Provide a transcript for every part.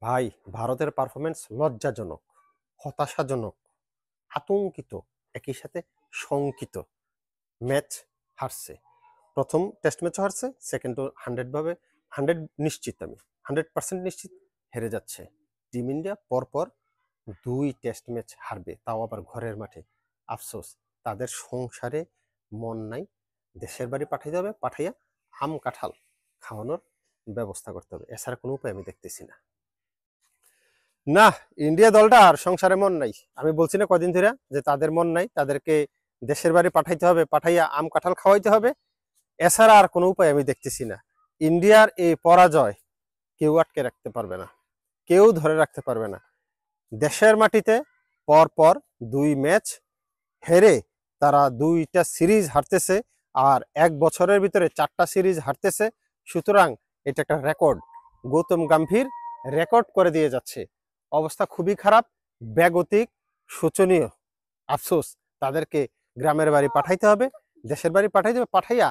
ভাই, ভারতের পারফরমেন্স লজ্জাজনক, হতাশাজনক, আতঙ্কিত, একই সাথে শঙ্কিত। ম্যাচ হারছে, প্রথম টেস্ট ম্যাচও হারছে, সেকেন্ডও 100 নিশ্চিত, আমি 100% নিশ্চিত হেরে যাচ্ছে। টিম ইন্ডিয়া পরপর 2 টেস্ট ম্যাচ হারবে, তাও আবার ঘরের মাঠে। আফসোস, তাদের সংসারে মন নাই। দেশের বাড়ি পাঠাইতে হবে, পাঠাইয়া আম কাঁঠাল খাওয়ানোর ব্যবস্থা করতে হবে, এছাড়া কোনো উপায় আমি দেখতেছি না। না, ইন্ডিয়া দলটা আর সংসারে মন নাই। আমি বলছি না কদিন ধরে যে তাদের মন নাই, তাদেরকে দেশের বাড়ি পাঠাইতে হবে, পাঠাইয়া আম কাঁঠাল খাওয়াইতে হবে, এছাড়া আর কোনো উপায় আমি দেখতেছি না। ইন্ডিয়ার এই পরাজয় কেউ আটকে রাখতে পারবে না, কেউ ধরে রাখতে পারবে না। দেশের মাটিতে পর পর 2 ম্যাচ হেরে তারা 2টা সিরিজ হারতেছে, আর 1 বছরের ভিতরে 4টা সিরিজ হারতেছে। সুতরাং এটা একটা রেকর্ড, গৌতম গম্ভীর রেকর্ড করে দিয়ে যাচ্ছে। অবস্থা খুবই খারাপ, বেগতিক, শোচনীয়। আফসোস, তাদেরকে গ্রামের বাড়ি পাঠাইতে হবে, দেশের বাড়ি পাঠাইতে হবে, পাঠাইয়া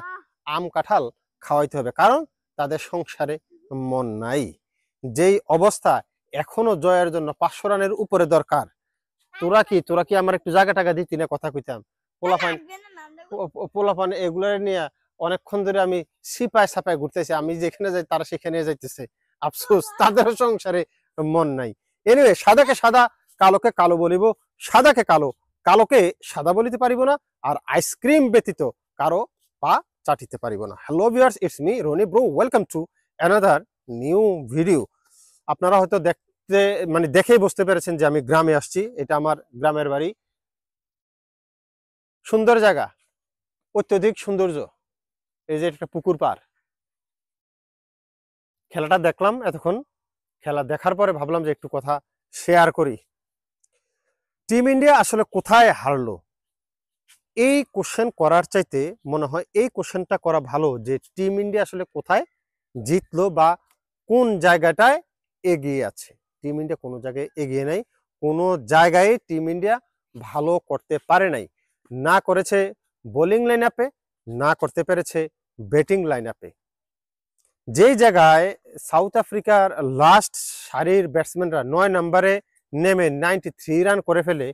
আম কাঁঠাল খাওয়াইতে হবে, কারণ তাদের সংসারে মন নাই। যেই অবস্থা, এখনো জয়ের জন্য 500 রানের উপরে দরকার। তোরা কি আমার একটু জায়গা টাকা দিতি না, কথা কইতাম। পোলাপান পোলাপান এগুলো নিয়ে অনেকক্ষণ ধরে আমি সিপায় সাপায় ঘুরতেছি, আমি যেখানে যাই তারা সেখানে যাইতেছে। আফসোস, তাদের সংসারে মন নাই। এনিওয়ে, সাদাকে সাদা, কালোকে কালো বলিব, সাদাকে কালো, কালোকে সাদা বলিতে পারিব না, আর আইসক্রিম ব্যতীত কারো পা চাটিতে পারিব না। Hello viewers, it's me Roni bro, welcome to another new video. আপনারা হয়তো দেখেই বুঝতে পেরেছেন যে আমি গ্রামে আসছি। এটা আমার গ্রামের বাড়ি, সুন্দর জায়গা, অত্যধিক সৌন্দর্য। এই যে একটা পুকুর পার। খেলাটা দেখলাম এতক্ষণ, খেলা দেখার পরে ভাবলাম যে একটু কথা শেয়ার করি। টিম ইন্ডিয়া আসলে কোথায় হারলো, এই কোশ্চেন করার চাইতে মনে হয় এই কোশ্চেনটা করা ভালো যে টিম ইন্ডিয়া আসলে কোথায় জিতলো বা কোন জায়গাটায় এগিয়ে আছে। টিম ইন্ডিয়া কোনো জায়গায় এগিয়ে নাই, কোনো জায়গায় টিম ইন্ডিয়া ভালো করতে পারে নাই। না করেছে বোলিং লাইন আপে, না করতে পেরেছে ব্যাটিং লাইন আপে। যেই জায়গায় সাউথ আফ্রিকার লাস্ট সারির ব্যাটসম্যানরা 9 নম্বরে নেমে 93 রান করে ফেলে,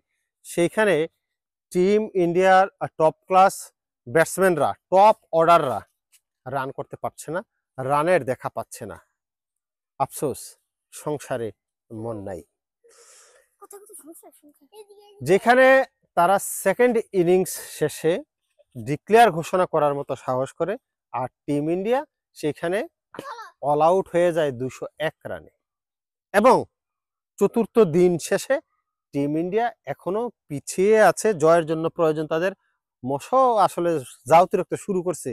সেইখানে টিম ইন্ডিয়ার টপ ক্লাস ব্যাটসম্যানরা, টপ অর্ডাররা রান করতে পারছে না, রানের দেখা পাচ্ছে না। আফসোস, সংসারে মন নাই। যেখানে তারা সেকেন্ড ইনিংস শেষে ডিক্লেয়ার ঘোষণা করার মতো সাহস করে, আর টিম ইন্ডিয়া সেখানে অল আউট হয়ে যায় 201 রানে। এবং চতুর্থ দিন শেষে টিম ইন্ডিয়া এখনো পিছিয়ে আছে, জয়ের জন্য প্রয়োজন তাদের। মশো আসলে যা অতিরিক্ত শুরু করছে।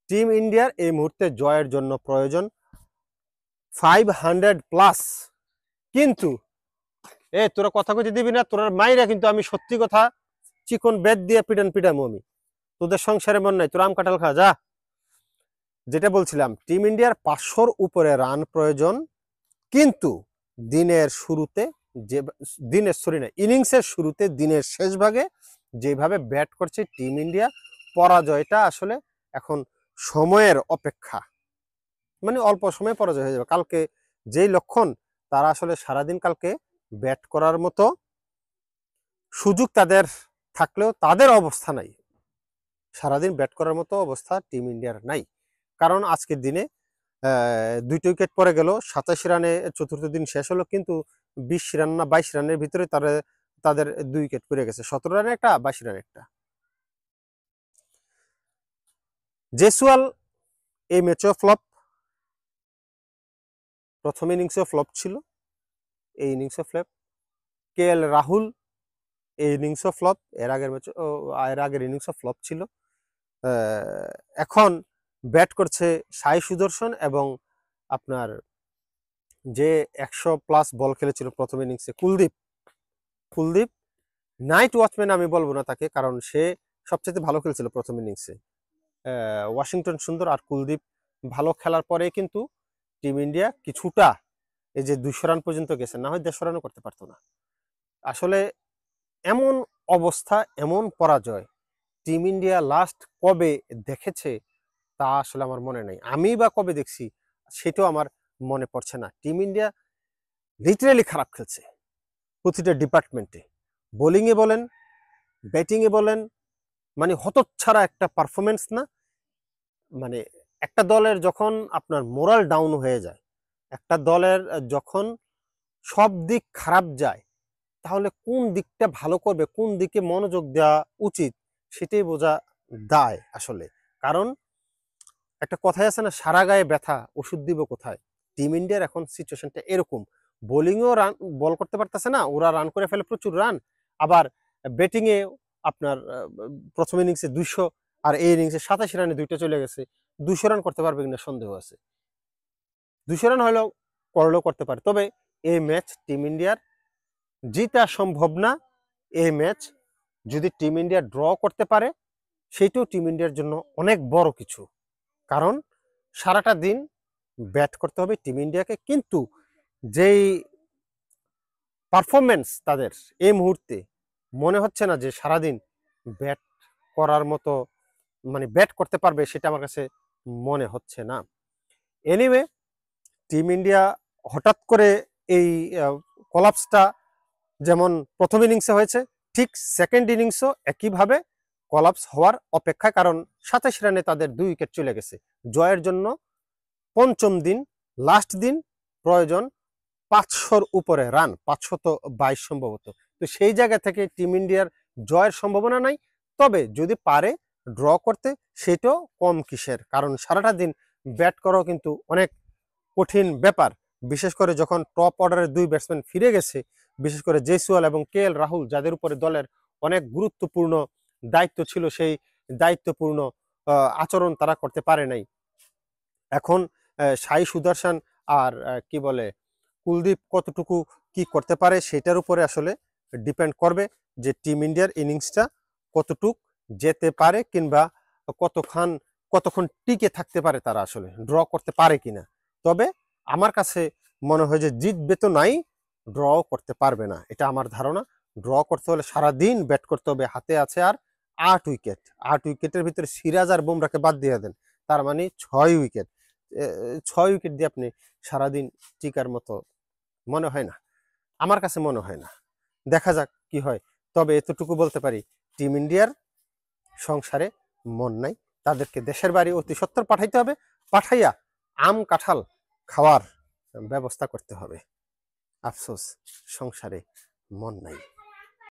টিম ইন্ডিয়ার এই মুহূর্তে জয়ের জন্য প্রয়োজন 500+। কিন্তু তোরা কথা কইতে দিবি না, তোরা মাইরা কিন্তু আমি সত্যি কথা চিকন বেদ দিয়ে পিটামো আমি। তোদের সংসারে মন নাই, তোরা আম কাঁঠাল খা যা। যেটা বলছিলাম, টিম ইন্ডিয়ার 500-র উপরে রান প্রয়োজন, কিন্তু দিনের শুরুতে যে ইনিংসের শুরুতে, দিনের শেষ ভাগে যেভাবে ব্যাট করছে টিম ইন্ডিয়া, পরাজয়টা আসলে এখন সময়ের অপেক্ষা। মানে অল্প সময়ে পরাজয় হয়ে যাবে কালকে। যেই লক্ষণ, তারা আসলে সারাদিন কালকে ব্যাট করার মতো সুযোগ তাদের থাকলেও তাদের অবস্থা নাই। সারাদিন ব্যাট করার মতো অবস্থা টিম ইন্ডিয়ার নাই, কারণ আজকের দিনে 2টা উইকেট পরে গেল, 87 রানে চতুর্থ দিন শেষ হলো, কিন্তু 20 রান না 22 রানের ভিতরে তাদের 2 উইকেট পড়ে গেছে, 17 রানে একটা, 22 রানে একটা। জেসওয়াল এই ম্যাচেও ফ্লপ, প্রথম ইনিংসেও ফ্লপ ছিল, এই ইনিংসও ফ্লপ। KL রাহুল এই ইনিংসও ফ্লপ, এর আগের ইনিংসও ফ্লপ ছিল। এখন ব্যাট করছে সাই সুদর্শন, এবং আপনার যে 100+ বল খেলেছিল প্রথম ইনিংসে কুলদীপ নাইট ওয়াচম্যান আমি বলবো না তাকে, কারণ সে সবচেয়ে ভালো খেলছিল প্রথম ইনিংসে। ওয়াশিংটন সুন্দর আর কুলদীপ ভালো খেলার পরে কিন্তু টিম ইন্ডিয়া কিছুটা এই যে 200 রান পর্যন্ত গেছে, না হয় 150 রানও করতে পারতো না। আসলে এমন অবস্থা, এমন পরাজয় টিম ইন্ডিয়া লাস্ট কবে দেখেছে তা আসলে আমার মনে নেই। আমি বা কবে দেখছি সেটাও আমার মনে পড়ছে না। টিম ইন্ডিয়া লিটারেলি খারাপ খেলছে প্রতিটা ডিপার্টমেন্টে, বোলিংয়ে বলেন, ব্যাটিংয়ে বলেন, মানে হতচ্ছাড়া একটা পারফরমেন্স না। মানে একটা দলের যখন আপনার মোরাল ডাউন হয়ে যায়, একটা দলের যখন সব দিক খারাপ যায়, তাহলে কোন দিকটা ভালো করবে, কোন দিকে মনোযোগ দেওয়া উচিত, সেটাই বোঝা দায় আসলে। কারণ একটা কথাই আছে না, সারা গায়ে ব্যথা, ওষুধ দিব কোথায়। টিম ইন্ডিয়ার এখন সিচুয়েশনটা এরকম, বোলিংও রান বল করতে পারতেছে না, ওরা রান করে ফেলে প্রচুর রান, আবার ব্যাটিংয়ে আপনার প্রথম ইনিংসে 200 আর এই ইনিংসে 87 রানে দুইটা চলে গেছে। 200 রান করতে পারবে কিনা সন্দেহ আছে। 200 রান হলেও করলেও করতে পারে, তবে এই ম্যাচ টিম ইন্ডিয়ার জিতা সম্ভব না। এই ম্যাচ যদি টিম ইন্ডিয়া ড্র করতে পারে, সেইটাও টিম ইন্ডিয়ার জন্য অনেক বড় কিছু। কারণ সারাটা দিন ব্যাট করতে হবে টিম ইন্ডিয়াকে, কিন্তু যেই পারফরমেন্স তাদের এই মুহূর্তে, মনে হচ্ছে না যে সারাদিন ব্যাট করার মতো, মানে ব্যাট করতে পারবে, সেটা আমার কাছে মনে হচ্ছে না। এনিওয়ে, টিম ইন্ডিয়া হঠাৎ করে এই কলাপসটা যেমন প্রথম ইনিংসে হয়েছে, ঠিক সেকেন্ড ইনিংসও একইভাবে কলাপস হওয়ার অপেক্ষায়, কারণ 27 রানে তাদের 2 উইকেট চলে গেছে। জয়ের জন্য পঞ্চম দিন, লাস্ট দিন প্রয়োজন 500-র উপরে রান, 522 সম্ভবত। তো সেই জায়গা থেকে টিম ইন্ডিয়ার জয়ের সম্ভাবনা নাই, তবে যদি পারে ড্র করতে, সেটাও কম কিসের, কারণ সারাটা দিন ব্যাট করাও কিন্তু অনেক কঠিন ব্যাপার। বিশেষ করে যখন টপ অর্ডারের 2 ব্যাটসম্যান ফিরে গেছে, বিশেষ করে জয়সওয়াল এবং KL রাহুল, যাদের উপরে দলের অনেক গুরুত্বপূর্ণ দায়িত্ব ছিল, সেই দায়িত্বপূর্ণ আচরণ তারা করতে পারে নাই। এখন সাই সুদর্শন আর কি বলে কুলদীপ কতটুকু কি করতে পারে, সেটার উপরে আসলে ডিপেন্ড করবে যে টিম ইন্ডিয়ার ইনিংসটা কতটুক যেতে পারে, কিংবা কতক্ষণ টিকে থাকতে পারে, তারা আসলে ড্র করতে পারে কিনা। তবে আমার কাছে মনে হয় যে জিতবে তো নাই, ড্র করতে পারবে না, এটা আমার ধারণা। ড্র করতে হলে সারাদিন ব্যাট করতে হবে, হাতে আছে আর 8 উইকেট। 8 উইকেটের ভিতরে সিরাজ আর বুমরাকে বাদ দিয়ে দেন, তার মানে 6 উইকেট। 6 উইকেট দিয়ে আপনি সারাদিন টিকার মতো মনে হয় না, আমার কাছে মনে হয় না। দেখা যাক কি হয়। তবে এতটুকু বলতে পারি, টিম ইন্ডিয়ার সংসারে মন নাই, তাদেরকে দেশের বাড়ি অতি সত্বর পাঠাইতে হবে, পাঠাইয়া আম কাঁঠাল খাওয়ার ব্যবস্থা করতে হবে। আফসোস, সংসারে মন নাই।